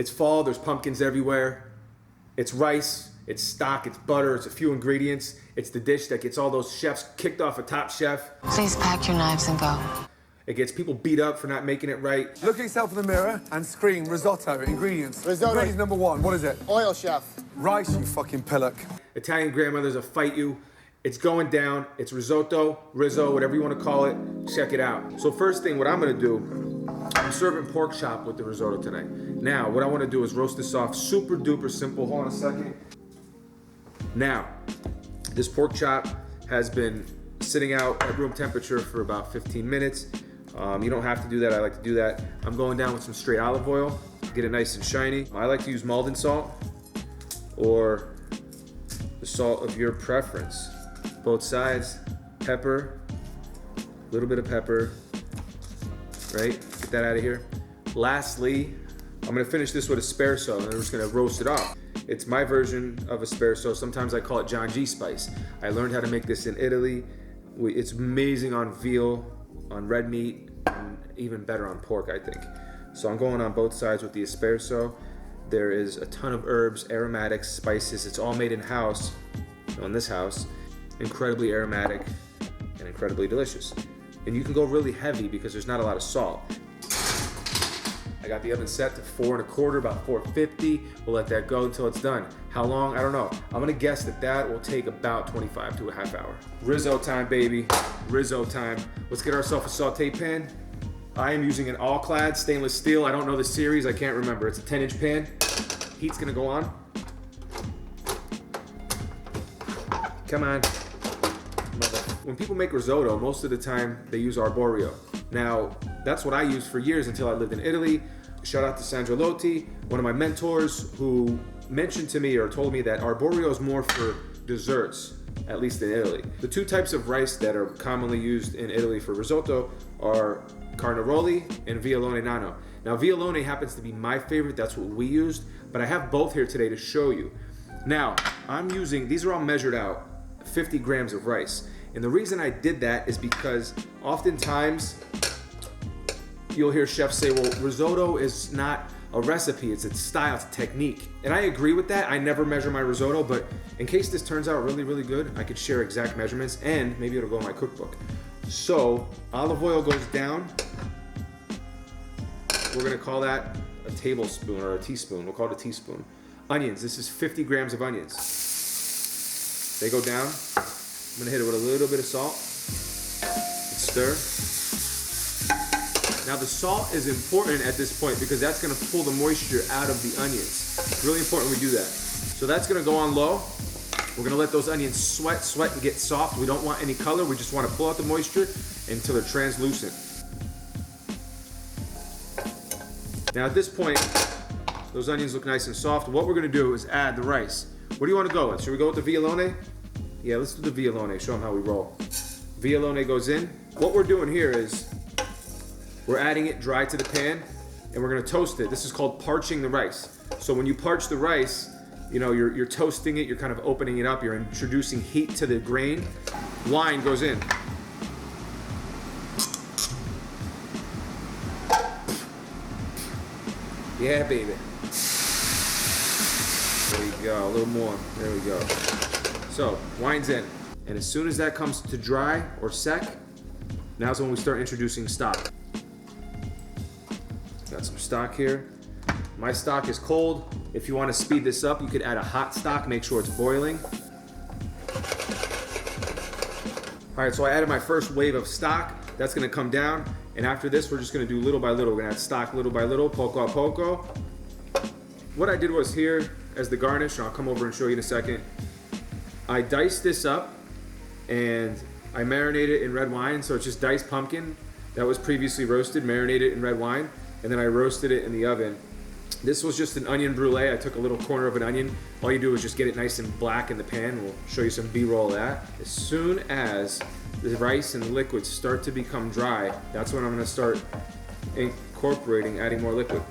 It's fall, there's pumpkins everywhere. It's rice, it's stock, it's butter, it's a few ingredients. It's the dish that gets all those chefs kicked off a Top Chef. Please pack your knives and go. It gets people beat up for not making it right. Look at yourself in the mirror and scream risotto. Ingredients. Risotto. Ingredients number one. What is it? Oil, chef. Rice, you fucking pillock. Italian grandmothers will fight you. It's going down. It's risotto, rizzo, whatever you want to call it. Check it out. So first thing, what I'm gonna do, I'm serving pork chop with the risotto tonight. Now, what I want to do is roast this off. Super duper simple. Hold on a second. Now, this pork chop has been sitting out at room temperature for about 15 minutes. You don't have to do that. I like to do that. I'm going down with some straight olive oil to get it nice and shiny. I like to use Maldon salt or the salt of your preference. Both sides, pepper, a little bit of pepper, right? Get that out of here. Lastly, I'm gonna finish this with asperso and I'm just gonna roast it off. It's my version of asperso. Sometimes I call it Jon G Spice. I learned how to make this in Italy. It's amazing on veal, on red meat, and even better on pork, I think. So I'm going on both sides with the asperso. There is a ton of herbs, aromatics, spices. It's all made in-house, in this house. Incredibly aromatic and incredibly delicious. And you can go really heavy because there's not a lot of salt. I got the oven set to 4 1/4, about 450. We'll let that go until it's done. How long? I don't know. I'm gonna guess that will take about 25 to a half hour. Rizzo time, baby. Rizzo time. Let's get ourselves a saute pan. I am using an all-clad stainless steel. I don't know the series, I can't remember. It's a 10-inch pan. Heat's gonna go on. Come on. When people make risotto, most of the time they use arborio. Now, that's what I used for years until I lived in Italy. Shout out to Sandra Lotti, one of my mentors, who mentioned to me or told me that arborio is more for desserts, at least in Italy. The two types of rice that are commonly used in Italy for risotto are carnaroli and vialone nano. Now, vialone happens to be my favorite, that's what we used, but I have both here today to show you. Now, I'm using, these are all measured out, 50 grams of rice. And the reason I did that is because oftentimes you'll hear chefs say, well, risotto is not a recipe, it's a style, it's a technique. And I agree with that. I never measure my risotto, but in case this turns out really, really good, I could share exact measurements and maybe it'll go in my cookbook. So olive oil goes down. We're gonna call that a tablespoon or a teaspoon. We'll call it a teaspoon. Onions, this is 50 grams of onions. They go down. I'm gonna hit it with a little bit of salt and stir. Now the salt is important at this point because that's gonna pull the moisture out of the onions. It's really important we do that. So that's gonna go on low. We're gonna let those onions sweat and get soft. We don't want any color, we just wanna pull out the moisture until they're translucent. Now at this point, those onions look nice and soft. What we're gonna do is add the rice. What do you wanna go with? Should we go with the vialone? Yeah, let's do the vialone, show them how we roll. Vialone goes in. What we're doing here is we're adding it dry to the pan and we're gonna toast it. This is called parching the rice. So when you parch the rice, you know, you're toasting it, you're kind of opening it up, you're introducing heat to the grain. Wine goes in. Yeah, baby. There we go, a little more, there we go. So, wine's in. And as soon as that comes to dry or sec, now's when we start introducing stock. Got some stock here. My stock is cold. If you want to speed this up, you could add a hot stock, make sure it's boiling. All right, so I added my first wave of stock. That's gonna come down. And after this, we're just gonna do little by little. We're gonna add stock little by little, poco a poco. What I did was here, as the garnish, and I'll come over and show you in a second, I diced this up and I marinated it in red wine. So it's just diced pumpkin that was previously roasted, marinated in red wine, and then I roasted it in the oven. This was just an onion brulee. I took a little corner of an onion. All you do is just get it nice and black in the pan. We'll show you some B-roll of that. As soon as the rice and the liquids start to become dry, that's when I'm gonna start incorporating, adding more liquid.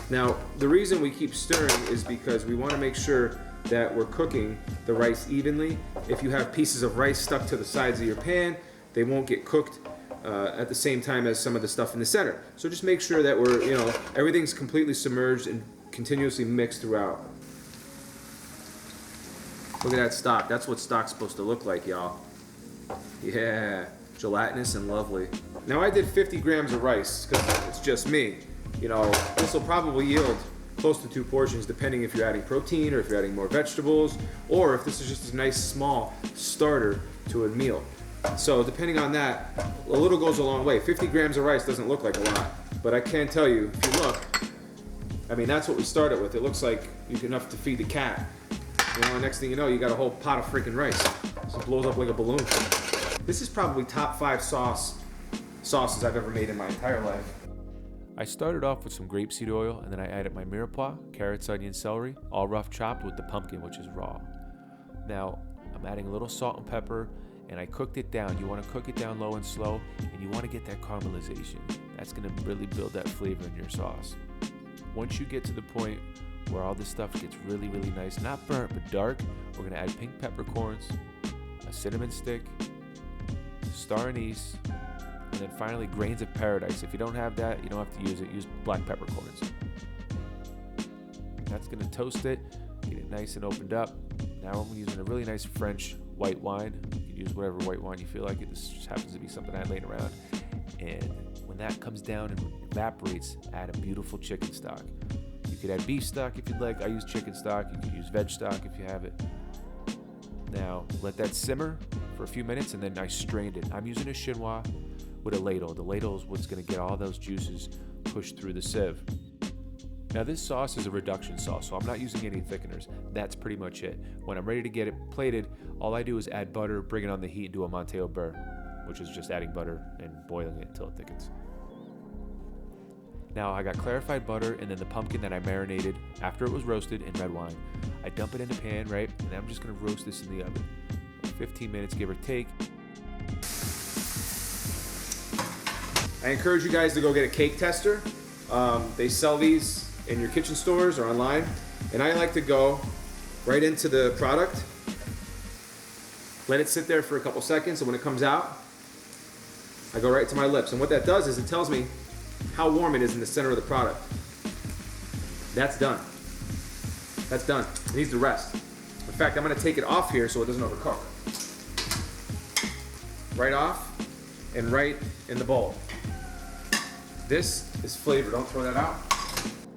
Now, the reason we keep stirring is because we wanna make sure that we're cooking the rice evenly. If you have pieces of rice stuck to the sides of your pan, they won't get cooked at the same time as some of the stuff in the center. So just make sure that we're, everything's completely submerged continuously mix throughout. Look at that stock. That's what stock's supposed to look like, y'all. Yeah, gelatinous and lovely. Now I did 50 grams of rice because it's just me. You know, this will probably yield close to 2 portions depending if you're adding protein or if you're adding more vegetables or if this is just a nice small starter to a meal. So depending on that, a little goes a long way. 50 grams of rice doesn't look like a lot, but I can tell you, if you look, I mean, that's what we started with. It looks like enough to feed the cat. You know, next thing you know, you got a whole pot of freaking rice. So it blows up like a balloon. This is probably top 5 sauces I've ever made in my entire life. I started off with some grapeseed oil, and then I added my mirepoix, carrots, onions, celery, all rough chopped with the pumpkin, which is raw. Now, I'm adding a little salt and pepper, and I cooked it down. You want to cook it down low and slow, and you want to get that caramelization. That's going to really build that flavor in your sauce. Once you get to the point where all this stuff gets really, really nice, not burnt, but dark, we're going to add pink peppercorns, a cinnamon stick, star anise, and then finally grains of paradise. If you don't have that, you don't have to use it. Use black peppercorns. That's going to toast it, get it nice and opened up. Now I'm using a really nice French white wine. You can use whatever white wine you feel like it. This just happens to be something I had laying around. And when that comes down and evaporates, add a beautiful chicken stock. You could add beef stock if you'd like. I use chicken stock. You could use veg stock if you have it. Now let that simmer for a few minutes, and then I strained it. I'm using a chinois with a ladle. The ladle is what's going to get all those juices pushed through the sieve. Now this sauce is a reduction sauce, so I'm not using any thickeners. That's pretty much it. When I'm ready to get it plated, all I do is add butter, bring it on the heat, and do a Monte au beurre, which is just adding butter and boiling it until it thickens. Now I got clarified butter and then the pumpkin that I marinated after it was roasted in red wine. I dump it in the pan, right? And I'm just gonna roast this in the oven. 15 minutes, give or take. I encourage you guys to go get a cake tester. They sell these in your kitchen stores or online. And I like to go right into the product, let it sit there for a couple seconds, and when it comes out, I go right to my lips. And what that does is it tells me how warm it is in the center of the product. That's done. That's done. It needs to rest. In fact, I'm gonna take it off here so it doesn't overcook. Right off and right in the bowl. This is flavor, don't throw that out.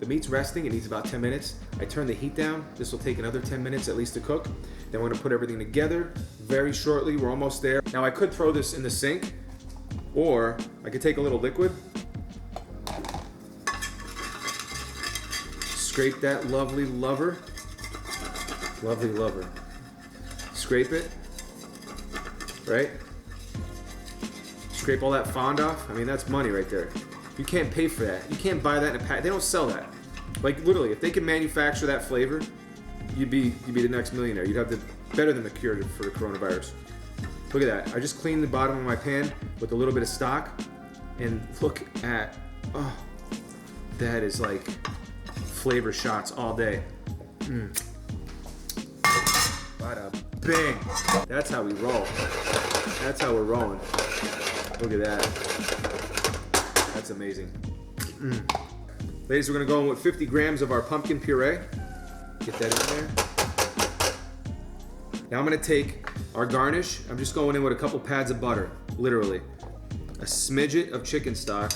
The meat's resting, it needs about 10 minutes. I turn the heat down. This will take another 10 minutes at least to cook. Then we're gonna put everything together very shortly. We're almost there. Now I could throw this in the sink, or I could take a little liquid, scrape that lovely lover. Scrape it, right? Scrape all that fond off. I mean, that's money right there. You can't pay for that. You can't buy that in a pack. They don't sell that. Like literally, if they could manufacture that flavor, you'd be the next millionaire. You'd have better than the cure for the coronavirus. Look at that. I just cleaned the bottom of my pan with a little bit of stock, and look at, oh, that is like flavor shots all day. Bada bing. That's how we roll. That's how we're rolling. Look at that. That's amazing. Ladies, we're gonna go in with 50 grams of our pumpkin puree. Get that in there. Now I'm gonna take our garnish. I'm just going in with a couple pads of butter, literally. A smidget of chicken stock,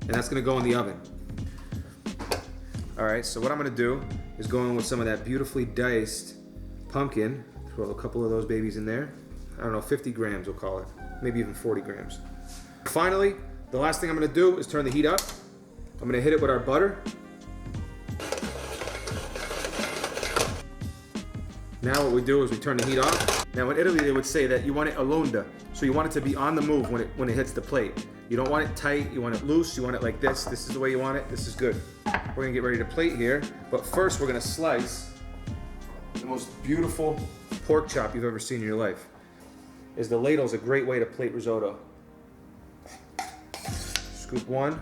and that's gonna go in the oven. All right, so what I'm gonna do is go in with some of that beautifully diced pumpkin. Throw a couple of those babies in there. I don't know, 50 grams we'll call it. Maybe even 40 grams. Finally, the last thing I'm gonna do is turn the heat up. I'm gonna hit it with our butter. Now what we do is we turn the heat off. Now in Italy they would say that you want it all'onda, so you want it to be on the move when it hits the plate. You don't want it tight, you want it loose, you want it like this. This is the way you want it, this is good. We're gonna get ready to plate here, but first we're gonna slice the most beautiful pork chop you've ever seen in your life. The ladle is a great way to plate risotto. Scoop one,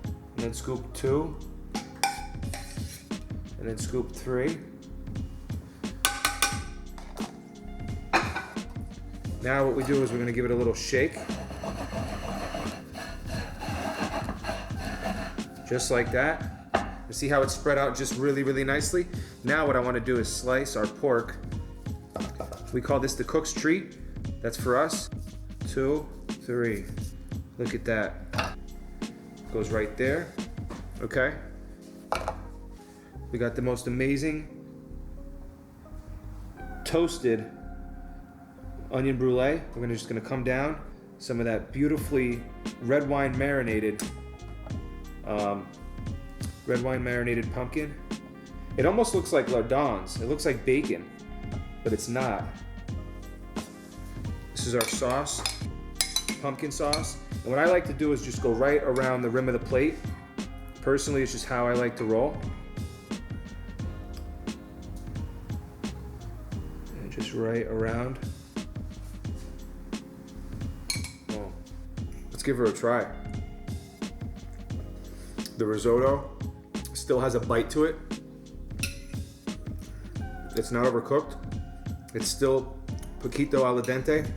and then scoop two, and then scoop three. Now what we do is we're gonna give it a little shake. Just like that. See how it's spread out just really, really nicely? Now what I want to do is slice our pork. We call this the cook's treat. That's for us. 2, 3. Look at that. Goes right there. Okay. We got the most amazing toasted onion brulee. We're just gonna come down. Some of that beautifully red wine marinated pumpkin. It almost looks like lardons. It looks like bacon, but it's not. This is our sauce, pumpkin sauce. And what I like to do is just go right around the rim of the plate. Personally, it's just how I like to roll. And just right around. Oh, let's give her a try. The risotto still has a bite to it. It's not overcooked. It's still poquito al dente.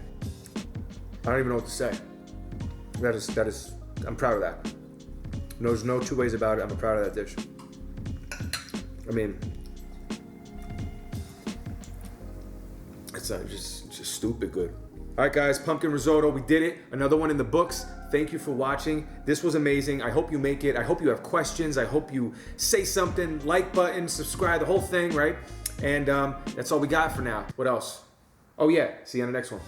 I don't even know what to say. That is, I'm proud of that. There's no two ways about it. I'm proud of that dish. I mean, it's just stupid good. All right, guys, pumpkin risotto, we did it. Another one in the books. Thank you for watching. This was amazing. I hope you make it. I hope you have questions. I hope you say something, like button, subscribe, the whole thing, right? And that's all we got for now. What else? Oh yeah, see you on the next one.